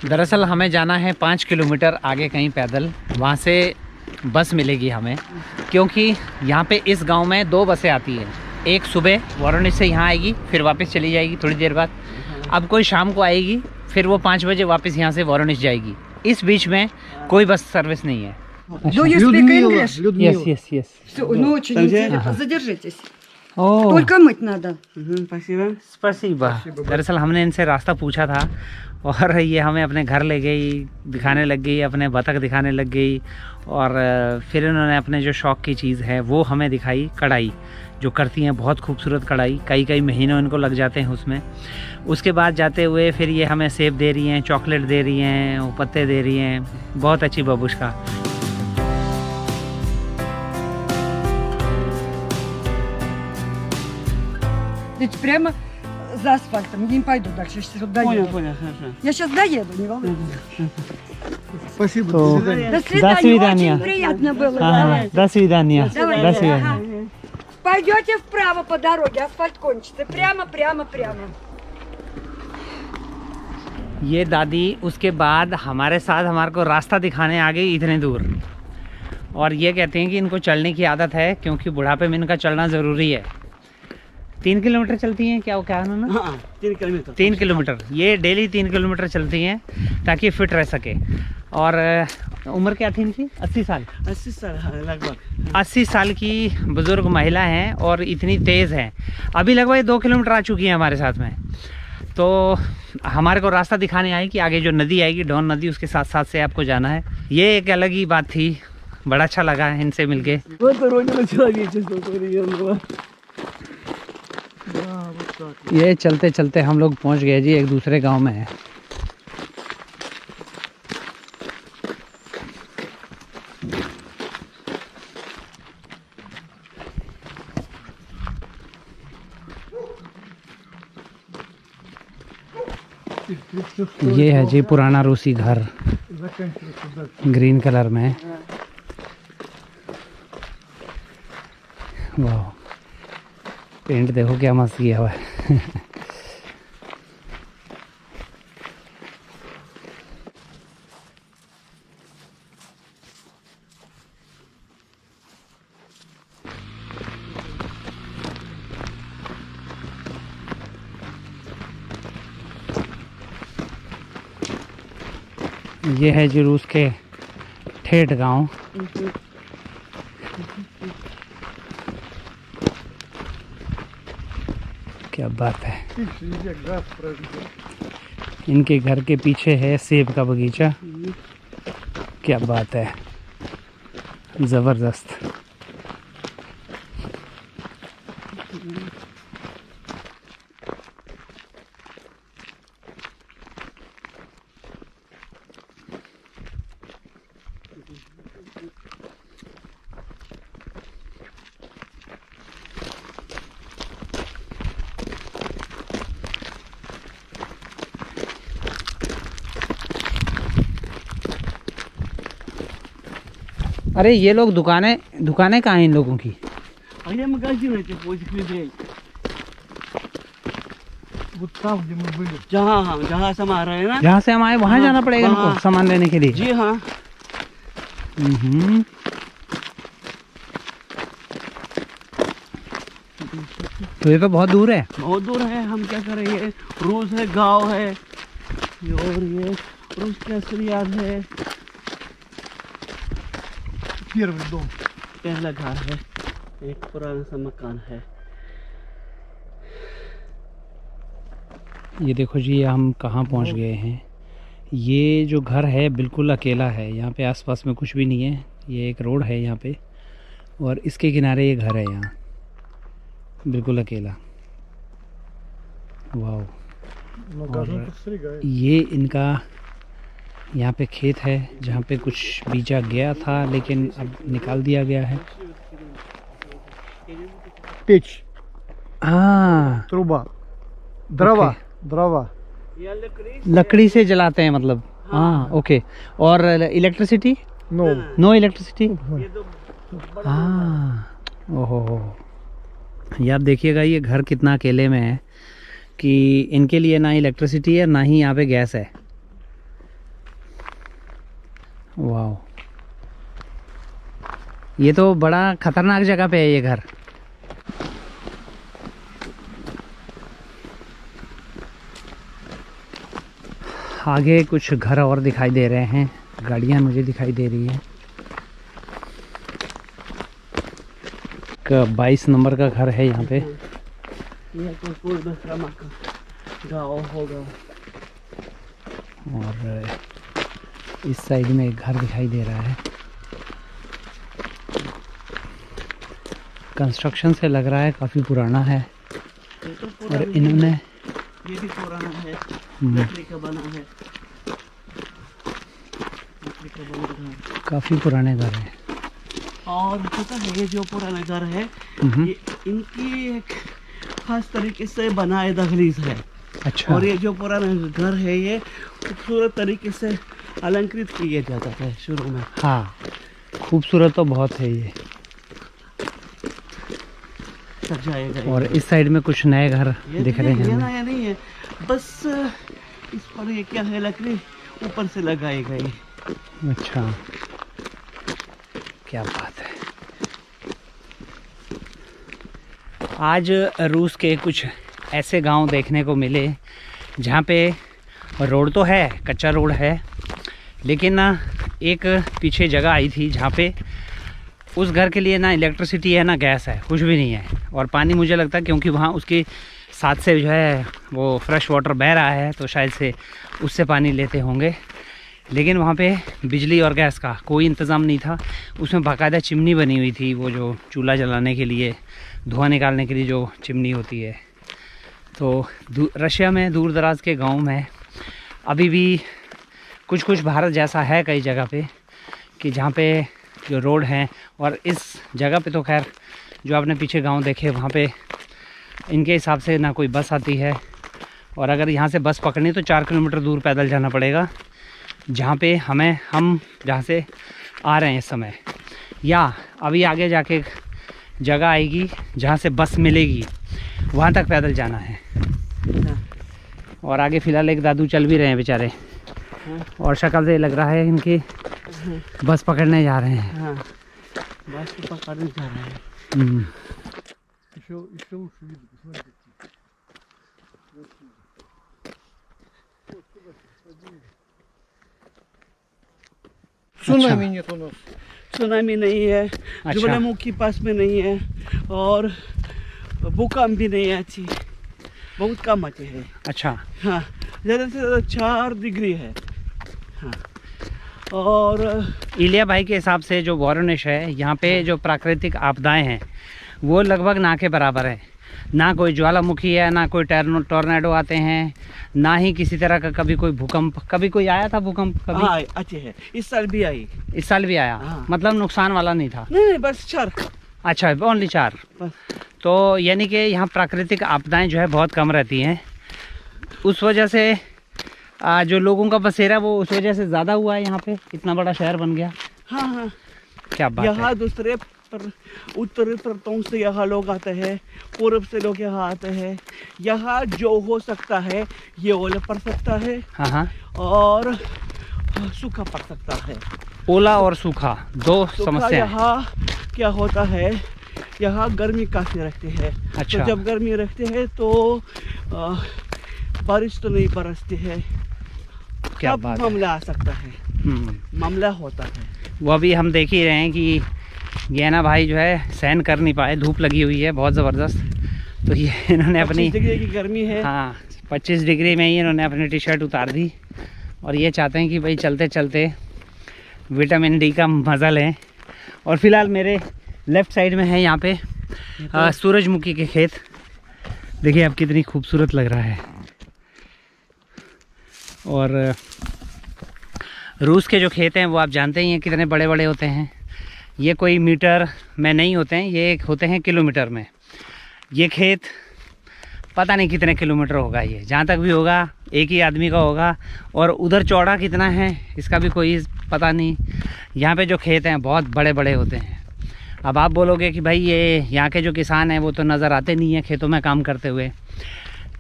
दरअसल हमें जाना है 5 किलोमीटर आगे कहीं पैदल, वहाँ से बस मिलेगी हमें, क्योंकि यहाँ पे इस गांव में 2 बसें आती हैं। एक सुबह वाराणसी से यहाँ आएगी, फिर वापस चली जाएगी थोड़ी देर बाद। अब कोई शाम को आएगी, फिर वो 5 बजे वापस यहाँ से वाराणसी जाएगी। इस बीच में कोई बस सर्विस नहीं है। Do you speak English? Yes, yes, yes. Все, ну очень интересно. Задержитесь. ओह, Только мыть надо. स्पसीबा। दरअसल हमने इनसे रास्ता पूछा था और ये हमें अपने घर ले गई, दिखाने लग गई, अपने बतख दिखाने लग गई। और फिर इन्होंने अपने जो शौक़ की चीज़ है वो हमें दिखाई, कढ़ाई जो करती हैं, बहुत खूबसूरत कढ़ाई। कई महीनों इनको लग जाते हैं उसमें। उसके बाद जाते हुए फिर ये हमें सेब दे रही हैं, चॉकलेट दे रही हैं, पत्ते दे रही हैं। बहुत अच्छी बबुश्का। Ведь прямо за асфальтом. Я не пойду дальше, сейчас вот доеду. Понял, хорошо. Я сейчас доеду, не волнуйтесь. Спасибо, तो до свидания. До свидания. свидания. Очень приятно было. हाँ, Давай. до свидания। Давай. до свидания। Ага. Пойдете вправо по дороге, асфальт кончится. Прямо. ये दादी उसके बाद हमारे साथ हमारे को रास्ता दिखाने आ गई इतने दूर। और ये कहते हैं कि इनको चलने की आदत है, क्योंकि बुढ़ापे में इनका चलना ज़रूरी है। 3 किलोमीटर चलती हैं क्या उन्होंने? हाँ, 3 किलोमीटर। 3 किलोमीटर ये डेली 3 किलोमीटर चलती हैं ताकि फिट रह सके। और उम्र क्या थी इनकी? 80 साल। 80 साल लगभग। 80 साल की बुज़ुर्ग महिला हैं और इतनी तेज़ हैं। अभी लगभग 2 किलोमीटर आ चुकी हैं हमारे साथ में। तो हमारे को रास्ता दिखाने आई कि आगे जो नदी आएगी, डॉन नदी, उसके साथ साथ से आपको जाना है। ये एक अलग ही बात थी, बड़ा अच्छा लगा इनसे मिलके। ये चलते चलते हम लोग पहुंच गए जी एक दूसरे गांव में है। ये है जी पुराना रूसी घर, ग्रीन कलर में। वाह, पेंट देखो क्या मस्त किया हुआ है। ये है जी रूस के ठेठ गांव। क्या बात है। इनके घर के पीछे है सेब का बगीचा। क्या बात है, ज़बरदस्त। अरे ये लोग दुकानें कहाँ हैं इन लोगों की? А я магазин этих возле людей. Вот там, где мы были. जहाँ से हम आ रहे हैं ना। जहाँ से हम आए वहाँ हाँ, जाना पड़ेगा हाँ। इनको सामान लेने के लिए? जी हाँ। तो ये तो बहुत दूर है। बहुत दूर है। हम क्या कर रहे हैं, रूस है, गांव है, और ये रूस का असली याद है। Первый дом. पहला घर है, एक पुराना सा मकान है। ये देखो जी, हम कहाँ पहुँच गए हैं। ये जो घर है बिल्कुल अकेला है, यहाँ पे आसपास में कुछ भी नहीं है। ये एक रोड है यहाँ पे और इसके किनारे ये घर है, यहाँ बिल्कुल अकेला। वाह। और ये इनका यहाँ पे खेत है जहाँ पे कुछ बीजा गया था लेकिन अब निकाल दिया गया है। Печь, हाँ, труба, дрова, дрова. लकड़ी से जलाते हैं मतलब। हाँ, ओके। और इलेक्ट्रिसिटी? No. No electricity. हाँ, ओहो। ये आप देखिएगा, ये घर कितना अकेले में है कि इनके लिए ना इलेक्ट्रिसिटी है ना ही यहाँ पे गैस है। वाह, ये तो बड़ा खतरनाक जगह पे है ये घर। आगे कुछ घर और दिखाई दे रहे हैं, गाड़ियां मुझे दिखाई दे रही है। 22 नंबर का घर है यहाँ पे। ये तो कोई दूसरा मकान गाँव होगा। और इस साइड में एक घर दिखाई दे रहा है। कंस्ट्रक्शन से लग रहा है काफ़ी पुराना है। ये तो और पुराना इन्होंने है, ये भी पुराना है, लकड़ी का बना है, लकड़ी का बना घर। काफ़ी पुराने घर हैं। और पता है ये जो पुराना घर है, ये इनकी एक खास तरीके से बनाए दहलीज है। अच्छा। और ये जो पुराना घर है ये खूबसूरत तरीके से अलंकृत किया जाता है शुरू में। हाँ, खूबसूरत तो बहुत है ये। सजाए गए। और इस साइड में कुछ नए घर दिख रहे ये हैं। नया नहीं है, बस इस पर ये क्या है, लकड़ी ऊपर से लगाई गई। अच्छा, क्या बात है। आज रूस के कुछ ऐसे गांव देखने को मिले जहाँ पे रोड तो है, कच्चा रोड है, लेकिन ना एक पीछे जगह आई थी जहाँ पे उस घर के लिए ना इलेक्ट्रिसिटी है ना गैस है, कुछ भी नहीं है। और पानी मुझे लगता है क्योंकि वहाँ उसके साथ से जो है वो फ्रेश वाटर बह रहा है तो शायद से उससे पानी लेते होंगे। लेकिन वहाँ पे बिजली और गैस का कोई इंतज़ाम नहीं था। उसमें बाकायदा चिमनी बनी हुई थी, वो जो चूल्हा जलाने के लिए, धुआं निकालने के लिए जो चिमनी होती है। तो रशिया में दूर दराज के गांव में अभी भी कुछ कुछ भारत जैसा है कई जगह पे, कि जहाँ पे जो रोड हैं, और इस जगह पे तो खैर जो आपने पीछे गांव देखे वहाँ पे इनके हिसाब से ना कोई बस आती है, और अगर यहाँ से बस पकड़नी तो 4 किलोमीटर दूर पैदल जाना पड़ेगा, जहाँ पे हम जहाँ से आ रहे हैं इस समय, या अभी आगे जाके एक जगह आएगी जहाँ से बस मिलेगी, वहाँ तक पैदल जाना है। और आगे फ़िलहाल एक दादू चल भी रहे हैं बेचारे, और शक्ल से लग रहा है इनकी बस पकड़ने जा रहे हैं। हाँ, बस तो पकड़ने जा रहे हैं। Еще лучше видно, посмотрите. Цунами нет у нас. सुनामी नहीं है, अच्छा। ज्वालामुखी पास में नहीं है, और भूकंप भी नहीं है, अच्छी बहुत कम आते हैं। अच्छा। हाँ, ज़्यादा से ज़्यादा 4 डिग्री है। हाँ, और इलिया भाई के हिसाब से जो वॉरोनिश है, यहाँ पे जो प्राकृतिक आपदाएं हैं वो लगभग ना के बराबर है। ना कोई ज्वालामुखी है, ना कोई टॉर्नेडो आते हैं, ना ही किसी तरह का कभी कोई भूकंप। कभी कोई आया था भूकंप कभी? हाँ, अच्छे है, इस साल भी आई। इस साल भी आया? हाँ। मतलब नुकसान वाला नहीं था? नहीं, बस 4। अच्छा, ओनली 4। बस। तो यानी कि यहाँ प्राकृतिक आपदाएं जो है बहुत कम रहती हैं, उस वजह से जो लोगों का बसेरा वो उस वजह से ज़्यादा हुआ है। यहाँ पे इतना बड़ा शहर बन गया। हाँ हाँ, क्या बात है। यहाँ दूसरे पर उत्तरी प्रांतों से यहाँ लोग आते हैं, पूर्व से लोग यहाँ आते हैं। यहाँ जो हो सकता है ये ओला पड़ सकता है, हाँ हाँ, और सूखा पड़ सकता है। ओला और सूखा दो समस्या है। यहाँ क्या होता है, यहाँ गर्मी काफ़ी रहती है। अच्छा। तो जब गर्मी रहती है तो बारिश तो नहीं बरसती है। क्या तब बात है। मामला आ सकता है, मामला होता है। वो अभी हम देख ही रहे हैं कि गैना भाई जो है सहन कर नहीं पाए, धूप लगी हुई है बहुत ज़बरदस्त। तो ये इन्होंने अपनी 25 डिग्री की गर्मी है। हाँ, 25 डिग्री में ही इन्होंने अपनी टी शर्ट उतार दी, और ये चाहते हैं कि भाई चलते चलते विटामिन डी का मज़ा लें। और फिलहाल मेरे लेफ़्ट साइड में है यहाँ पे सूरजमुखी के खेत। देखिए अब कितनी खूबसूरत लग रहा है। और रूस के जो खेत हैं वो आप जानते ही हैं कितने बड़े बड़े होते हैं। ये कोई मीटर में नहीं होते हैं, ये होते हैं किलोमीटर में। ये खेत पता नहीं कितने किलोमीटर होगा, ये जहाँ तक भी होगा एक ही आदमी का होगा। और उधर चौड़ा कितना है इसका भी कोई पता नहीं। यहाँ पे जो खेत हैं बहुत बड़े बड़े होते हैं। अब आप बोलोगे कि भाई ये यहाँ के जो किसान हैं वो तो नज़र आते नहीं हैं खेतों में काम करते हुए,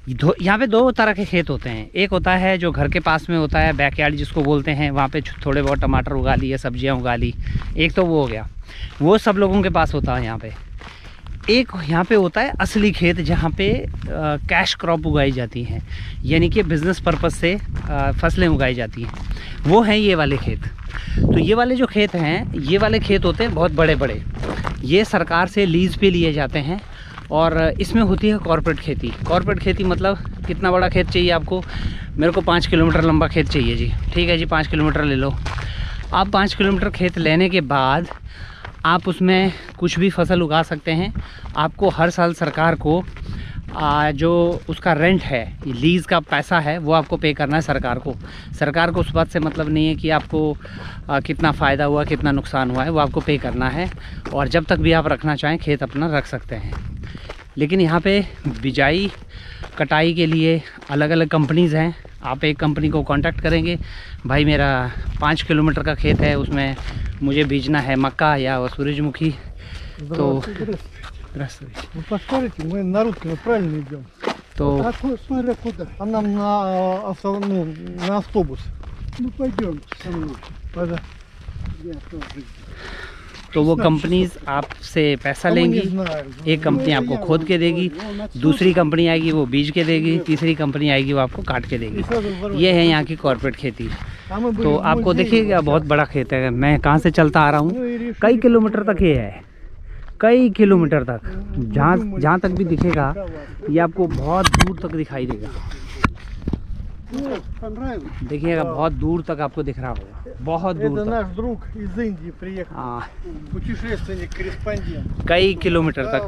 यहाँ पे दो तरह के खेत होते हैं। एक होता है जो घर के पास में होता है, बैकयार्ड जिसको बोलते हैं, वहाँ पे थोड़े बहुत टमाटर उगा लिए, सब्जियाँ उगा ली। एक तो वो हो गया, वो सब लोगों के पास होता है यहाँ पे। एक यहाँ पे होता है असली खेत, जहाँ पे कैश क्रॉप उगाई जाती हैं, यानी कि बिज़नेस पर्पस से फसलें उगाई जाती हैं। वो हैं ये वाले खेत। तो ये वाले जो खेत हैं, ये वाले खेत होते हैं बहुत बड़े बड़े। ये सरकार से लीज़ पे लिए जाते हैं और इसमें होती है कॉर्पोरेट खेती। कॉर्पोरेट खेती मतलब कितना बड़ा खेत चाहिए आपको? मेरे को 5 किलोमीटर लंबा खेत चाहिए जी। ठीक है जी, 5 किलोमीटर ले लो। आप 5 किलोमीटर खेत लेने के बाद आप उसमें कुछ भी फसल उगा सकते हैं। आपको हर साल सरकार को जो उसका रेंट है, लीज़ का पैसा है, वो आपको पे करना है सरकार को। सरकार को उस बात से मतलब नहीं है कि आपको कितना फ़ायदा हुआ, कितना नुकसान हुआ है, वो आपको पे करना है। और जब तक भी आप रखना चाहें खेत अपना रख सकते हैं। लेकिन यहाँ पे बिजाई कटाई के लिए अलग अलग कंपनीज़ हैं। आप एक कंपनी को कांटेक्ट करेंगे, भाई मेरा 5 किलोमीटर का खेत है, उसमें मुझे बीजना है मक्का या सूरजमुखी। तो Вы посмотрите, мы на русском правильно идем. तो Смотри, куда? А нам на автобус. Ну пойдем со мной. Пойдем. Я тоже. तो वो कंपनीज आपसे पैसा लेंगी। एक कंपनी आपको खोद के देगी, दूसरी कंपनी आएगी वो बीज के देगी, तीसरी कंपनी आएगी वो आपको काट के देगी। ये है यहाँ की कॉर्पोरेट खेती। तो आपको देखिएगा बहुत बड़ा खेत है। मैं कहाँ से चलता आ रहा हूँ, कई किलोमीटर तक ये है, कई किलोमीटर तक। जहाँ तक भी दिखेगा ये आपको बहुत दूर तक दिखाई देगा। देखिएगा बहुत दूर तक आपको दिख रहा होगा, बहुत दूर Это तक। наш друг из Индии приехал. हाँ, Путешественник, корреспондент. कई किलोमीटर तक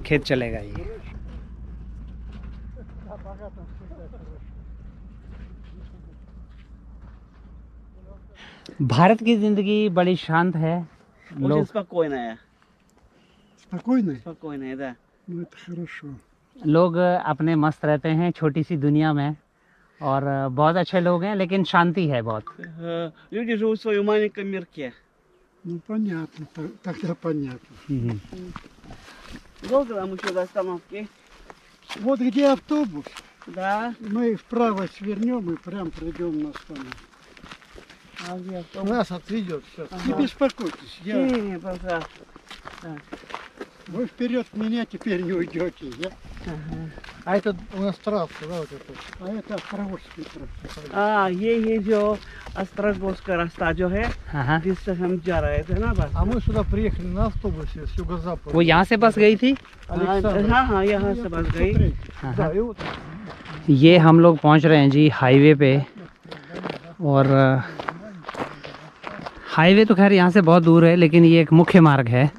खेत चलेगा ये। भारत की ज़िंदगी बड़ी शांत है। Очень спокойная. Спокойный? Спокойная, да. Ну это хорошо. लोग अपने मस्त रहते हैं छोटी सी दुनिया में, और बहुत अच्छे लोग हैं, लेकिन शांति है बहुत। Люди живут в своем маленьком мирке. Ну понятно, тогда понятно. Долго нам еще до остановки? Вот где автобус, Да. мы вправо свернем и прям придем на остановку. А где автобус? Нас отведет сейчас. Ага. Не беспокойтесь, Не, пожалуйста. вы вперед меня теперь не уйдете. А это у нас трасса, да, вот это. А это Острогожский трасса. ये जो Острогожская रास्ता जो है, हाँ हाँ, जिससे हम जा रहे थे ना बस। А мы сюда приехали на автобусе с юго-запада. वो यहाँ से बस गई थी। Александр. हाँ, यहाँ से बस गई। Смотри. हाँ Да, हाँ। и вот. ये हम लोग पहुँच रहे हैं जी हाईवे पे। और हाईवे तो खैर यहाँ से बहुत दूर है, लेकिन ये एक मुख्य मार्ग है।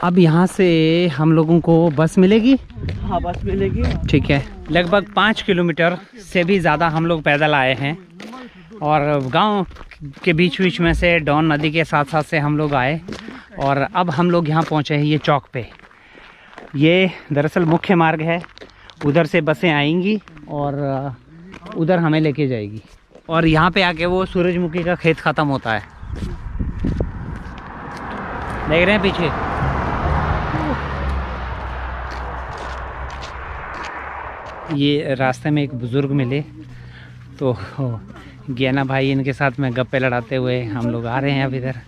अब यहाँ से हम लोगों को बस मिलेगी। हाँ, बस मिलेगी। ठीक है, लगभग 5 किलोमीटर से भी ज़्यादा हम लोग पैदल आए हैं, और गांव के बीच बीच में से डॉन नदी के साथ साथ से हम लोग आए, और अब हम लोग यहाँ पहुँचे हैं ये चौक पे। ये दरअसल मुख्य मार्ग है, उधर से बसें आएंगी और उधर हमें लेके जाएगी, और यहाँ पे आके वो सूरजमुखी का खेत ख़त्म होता है। देख रहे हैं पीछे। ये रास्ते में एक बुज़ुर्ग मिले, तो ज्ञाना भाई इनके साथ में गप्पे लड़ाते हुए हम लोग आ रहे हैं अब इधर।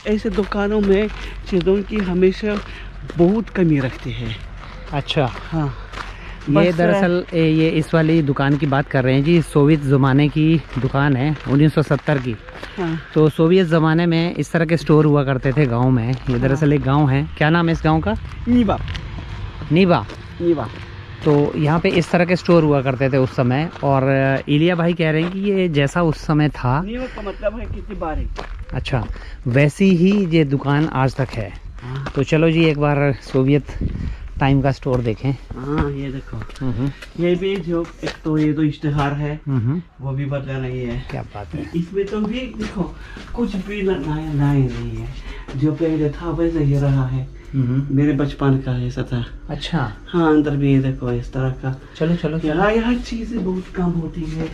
ऐसे दुकानों में चीज़ों की हमेशा बहुत कमी रखते हैं। अच्छा, हाँ, ये बस दरअसल ये इस वाली दुकान की बात कर रहे हैं जी। सोवियत ज़माने की दुकान है, 1970 की। हाँ, तो सोवियत ज़माने में इस तरह के स्टोर हुआ करते थे गांव में। ये दरअसल एक गांव है। क्या नाम है इस गांव का? नीबा। नीबा। नीबा। तो यहाँ पे इस तरह के स्टोर हुआ करते थे उस समय, और इलिया भाई कह रहे हैं कि ये जैसा उस समय था, नीबा का मतलब है किसी बारी। अच्छा, वैसी ही ये दुकान आज तक है। तो चलो जी एक बार सोवियत टाइम का स्टोर देखें। हाँ, ये देखो, ये भी जो एक तो ये तो इश्तेहार है, वो भी बदला नहीं है। क्या बात है। इसमें तो भी देखो कुछ भी नया नहीं है, जो पहले था वैसे ही रहा है। मेरे बचपन का ऐसा था। अच्छा, हाँ, अंदर भी ये देखो इस तरह का। चलो चलो चलो। यहाँ चीजें बहुत कम होती है।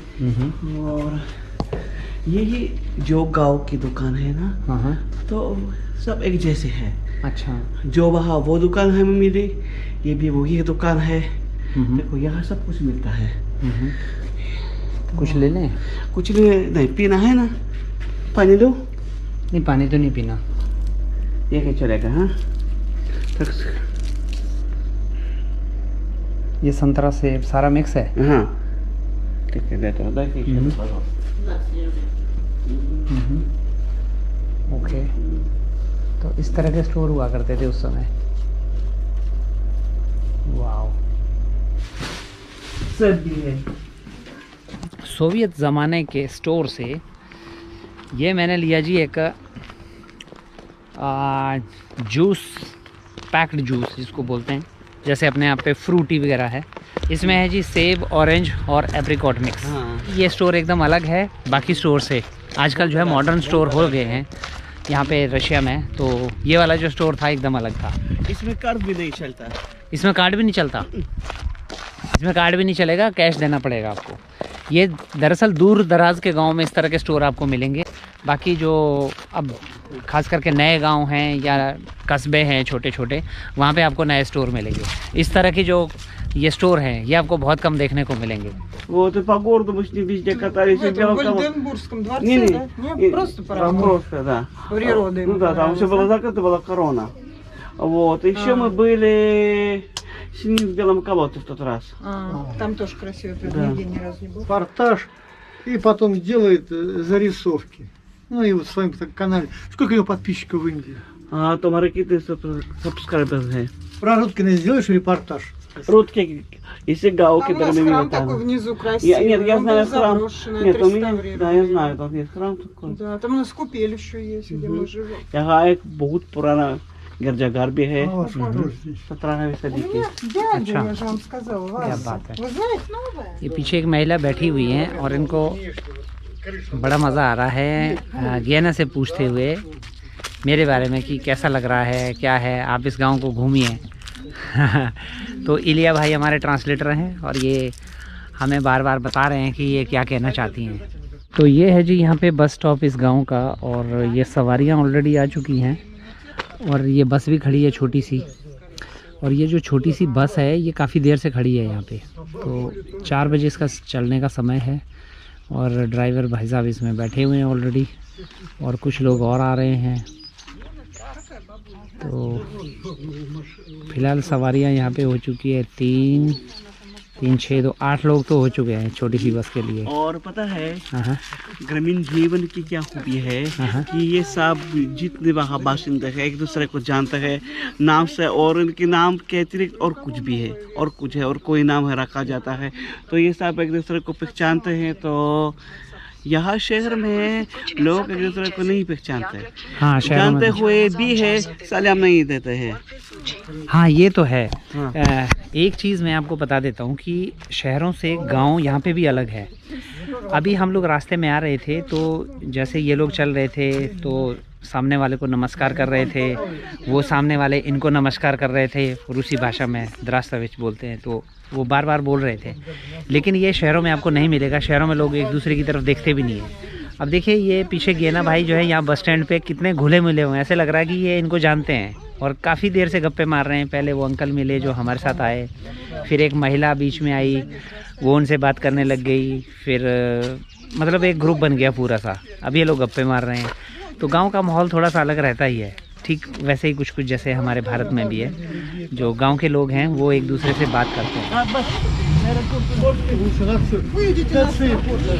और यही जो गांव की दुकान है ना, हाँ, तो सब एक जैसे है। अच्छा। जो वहाँ वो दुकान है हमें मिली, ये भी वही दुकान है। देखो यहाँ सब कुछ मिलता है। कुछ ले लें? कुछ नहीं पीना है ना, पानी लो। नहीं, पानी तो नहीं पीना। ये क्या चलेगा? हाँ, ये संतरा सेब सारा मिक्स है। हाँ ठीक है, देता हूँ। ओके, तो इस तरह के स्टोर हुआ करते थे उस समय। वाओ, सब भी है। सोवियत ज़माने के स्टोर से ये मैंने लिया जी एक जूस, पैक्ड जूस जिसको बोलते हैं, जैसे अपने यहाँ पे फ्रूटी वगैरह है। इसमें है जी सेब, ऑरेंज और एप्रिकॉट मिक्स। हाँ। ये स्टोर एकदम अलग है बाकी स्टोर से। आजकल जो है मॉडर्न स्टोर हो गए हैं यहाँ पे रशिया में, तो ये वाला जो स्टोर था एकदम अलग था। इसमें कार्ड भी नहीं चलता। इसमें कार्ड भी नहीं चलता? इसमें कार्ड भी नहीं चलेगा, कैश देना पड़ेगा आपको। ये दरअसल दूर दराज के गांव में इस तरह के स्टोर आपको मिलेंगे। बाकी जो अब खास करके नए गांव हैं या कस्बे हैं छोटे छोटे, वहाँ पे आपको नए स्टोर मिलेंगे। इस तरह की जो ये स्टोर हैं ये आपको बहुत कम देखने को मिलेंगे। वो तो по городу мы с ним везде катались. В этом Гольденбургском дворце, Не, да? Нет, просто просто, да. природы. Ну да, там все было закрыто, была корона. Вот, еще мы были с ним в Белом Колоте в тот раз. Там тоже красиво, ты Да. нигде ни разу не был. Портаж. И потом делает зарисовки. Ну и вот в своем канале. Сколько у него подписчиков в Индии? А то маракиты subscribers है. Про Рудкина сделаешь репортаж? Рудки, если галки, Там у нас храм такой внизу красивый. Нет, я он знаю был храм. заброшенный, Нет, у меня, да, я отреставрированный. знаю, там есть храм такой. Да, там у нас купелище есть, где мы живем. यहाँ एक बहुत पुराना गिरजाघर भी है, А, вот здесь. 17वीं У सदी की। меня дядя, अच्छा। я же вам сказала, Вася. बात है। Вы знаете, новая? ये पीछे एक महिला बैठी हुई हैं और इनको बड़ा मज़ा आ रहा है गियाना से पूछते हुए मेरे बारे में कि कैसा लग रहा है, क्या है, आप इस गांव को घूमिए। तो इलिया भाई हमारे ट्रांसलेटर हैं और ये हमें बार बार बता रहे हैं कि ये क्या कहना चाहती हैं। तो ये है जी यहाँ पे बस स्टॉप इस गांव का, और ये सवारियाँ ऑलरेडी आ चुकी हैं और ये बस भी खड़ी है छोटी सी। और ये जो छोटी सी बस है ये काफ़ी देर से खड़ी है यहाँ पे। तो 4 बजे इसका चलने का समय है और ड्राइवर भाई साहब इसमें बैठे हुए हैं ऑलरेडी, और कुछ लोग और आ रहे हैं। तो फिलहाल सवारियाँ यहाँ पे हो चुकी है 3, 6, 2, 8 लोग तो हो चुके हैं छोटी सी बस के लिए। और पता है हाँ, ग्रामीण जीवन की क्या खूबी है कि ये सब जितने वहाँ बाशिंदे हैं एक दूसरे को जानते हैं नाम से, और इनके नाम के अतिरिक्त और कुछ भी है, और कुछ है, और कोई नाम है रखा जाता है, तो ये सब एक दूसरे को पहचानते हैं। तो यहाँ शहर में लोग एक दूसरे को नहीं पहचानते, हाँ शहरों जानते में। हुए भी है सलाम नहीं देते हैं। हाँ ये तो है। हाँ। एक चीज़ मैं आपको बता देता हूँ कि शहरों से गांव यहाँ पे भी अलग है। अभी हम लोग रास्ते में आ रहे थे तो जैसे ये लोग चल रहे थे तो सामने वाले को नमस्कार कर रहे थे, वो सामने वाले इनको नमस्कार कर रहे थे, रूसी भाषा में द्रास्तविच बोलते हैं, तो वो बार बार बोल रहे थे। लेकिन ये शहरों में आपको नहीं मिलेगा, शहरों में लोग एक दूसरे की तरफ देखते भी नहीं है। अब देखिए ये पीछे गेना भाई जो है यहाँ बस स्टैंड पे कितने घुले मिले हुए हैं, ऐसे लग रहा है कि ये इनको जानते हैं और काफ़ी देर से गप्पे मार रहे हैं। पहले वो अंकल मिले जो हमारे साथ आए, फिर एक महिला बीच में आई, वो उनसे बात करने लग गई, फिर मतलब एक ग्रुप बन गया पूरा सा। अब ये लोग गप्पे मार रहे हैं। तो गांव का माहौल थोड़ा सा अलग रहता ही है, ठीक वैसे ही कुछ कुछ जैसे हमारे भारत में भी है। जो गांव के लोग हैं वो एक दूसरे से बात करते हैं। Выйдите на фото.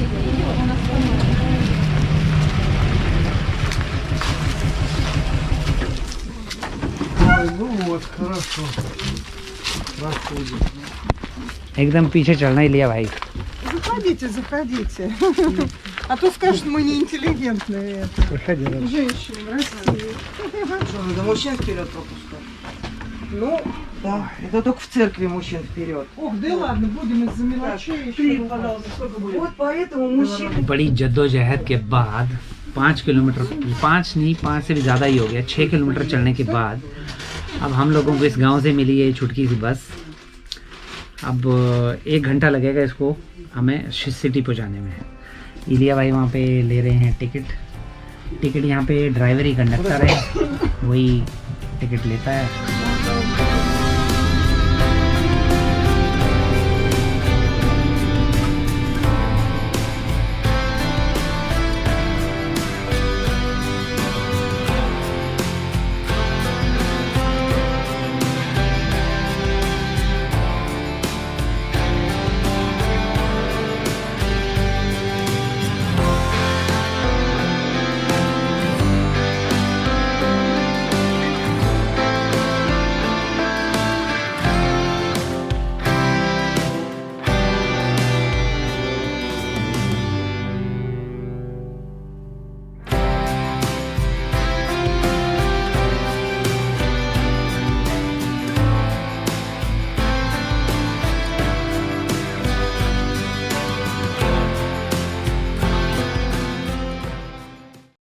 Ну вот, хорошо. Проходит. एकदम पीछे चलना ही लिया भाई। Заходите, заходите. А то скажут, мы неинтеллигентные. Проходи, да. Женщины в России. Надо мужчин вперед пропускать. Ну, да, это только в церкви мужчин вперед. Ох, да ладно, будем из-за мелочей еще. Вот поэтому мужчины. बड़ी जद्दोजहद के बाद 5 किलोमीटर, 5 नहीं 5 से भी ज़्यादा ही हो गया, 6 किलोमीटर चलने के बाद अब हम लोगों को इस गांव से मिली है छुटकी सी बस। अब 1 घंटा लगेगा इसको हमें सिटी पहुंचाने में। इलिया भाई वहाँ पे ले रहे हैं टिकट। यहाँ पे ड्राइवर ही कंडक्टर है वही टिकट लेता है।